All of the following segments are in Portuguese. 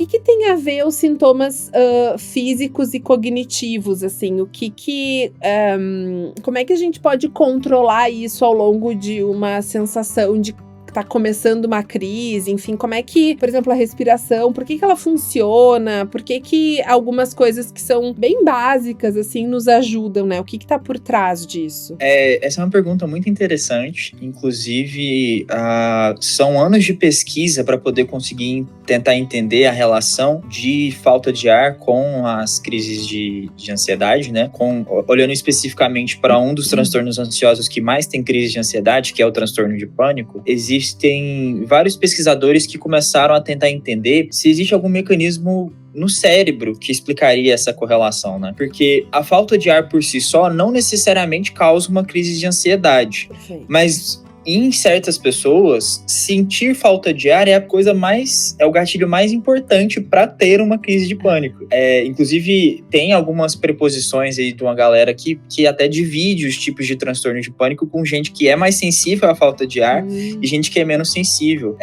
que tem a ver os sintomas físicos e cognitivos, assim? Como é que a gente pode controlar isso ao longo de uma sensação de tá começando uma crise, enfim, como é que, por exemplo, a respiração, por que ela funciona, por que algumas coisas que são bem básicas, assim, nos ajudam, né? O que tá por trás disso? Essa é uma pergunta muito interessante, inclusive são anos de pesquisa para poder conseguir tentar entender a relação de falta de ar com as crises de ansiedade, né? Olhando especificamente para um dos transtornos ansiosos que mais tem crise de ansiedade, que é o transtorno de pânico, existem vários pesquisadores que começaram a tentar entender se existe algum mecanismo no cérebro que explicaria essa correlação, né? Porque a falta de ar por si só não necessariamente causa uma crise de ansiedade. Perfeito. Mas em certas pessoas, sentir falta de ar é o gatilho mais importante para ter uma crise de pânico. Inclusive, tem algumas preposições aí de uma galera que até divide os tipos de transtorno de pânico com gente que é mais sensível à falta de ar e gente que é menos sensível.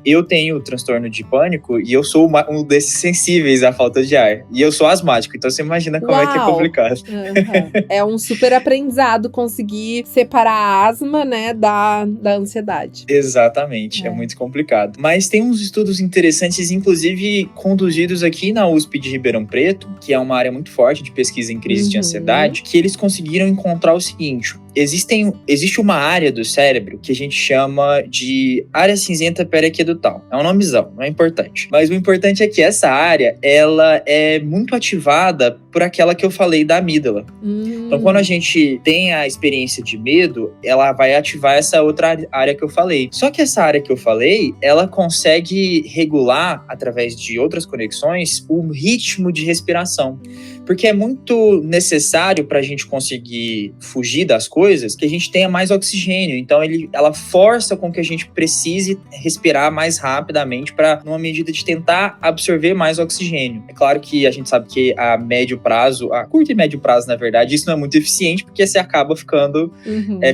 Eu tenho transtorno de pânico e eu sou um desses sensíveis à falta de ar. E eu sou asmático, então você imagina como é que é complicado. Uhum. É um super aprendizado conseguir separar a asma, né, da ansiedade. Exatamente, é muito complicado. Mas tem uns estudos interessantes, inclusive conduzidos aqui na USP de Ribeirão Preto, que é uma área muito forte de pesquisa em crise de ansiedade, que eles conseguiram encontrar o seguinte: existe uma área do cérebro que a gente chama de área cinzenta periaquedutal. É um nomezão, não é importante. Mas o importante é que essa área, ela é muito ativada por aquela que eu falei da amígdala. Então, quando a gente tem a experiência de medo, ela vai ativar essa outra área que eu falei. Só que essa área que eu falei, ela consegue regular, através de outras conexões, o ritmo de respiração. Porque é muito necessário para a gente conseguir fugir das coisas que a gente tenha mais oxigênio. Então, ela força com que a gente precise respirar mais rapidamente para, numa medida de tentar absorver mais oxigênio. É claro que a gente sabe que a curto e médio prazo, na verdade, isso não é muito eficiente, porque você acaba ficando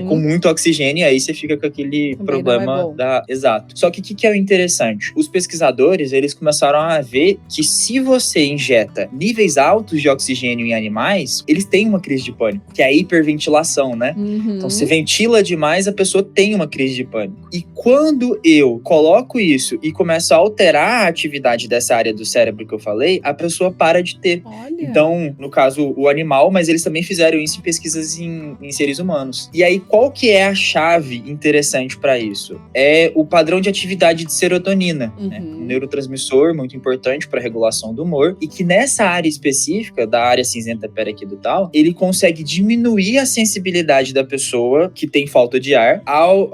com muito oxigênio e aí você fica com aquele problema Exato. Só que o que é o interessante? Os pesquisadores, eles começaram a ver que se você injeta níveis altos de oxigênio em animais, eles têm uma crise de pânico, que é a hiperventilação, né? Então, se ventila demais, a pessoa tem uma crise de pânico. E quando eu coloco isso e começo a alterar a atividade dessa área do cérebro que eu falei, a pessoa para de ter. Olha. Então, no caso, o animal, mas eles também fizeram isso em pesquisas em seres humanos. E aí, qual que é a chave interessante para isso? É o padrão de atividade de serotonina, né? Um neurotransmissor muito importante para a regulação do humor, e que nessa área específica, da área cinzenta periaquedutal, ele consegue diminuir a sensibilidade da pessoa que tem falta de ar ao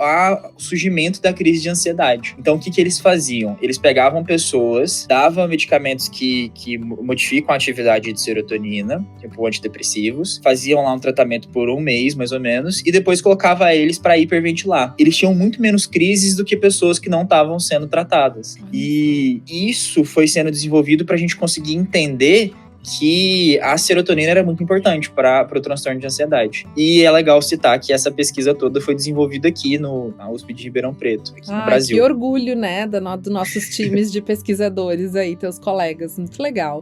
surgimento da crise de ansiedade. Então, o que eles faziam? Eles pegavam pessoas, davam medicamentos que modificam a atividade de serotonina, tipo antidepressivos, faziam lá um tratamento por 1 mês, mais ou menos, e depois colocava eles para hiperventilar. Eles tinham muito menos crises do que pessoas que não estavam sendo tratadas. E isso foi sendo desenvolvido para a gente conseguir entender que a serotonina era muito importante para o transtorno de ansiedade. E é legal citar que essa pesquisa toda foi desenvolvida aqui na USP de Ribeirão Preto, aqui no Brasil. Que orgulho, né, dos nossos times de pesquisadores aí, teus colegas. Muito legal.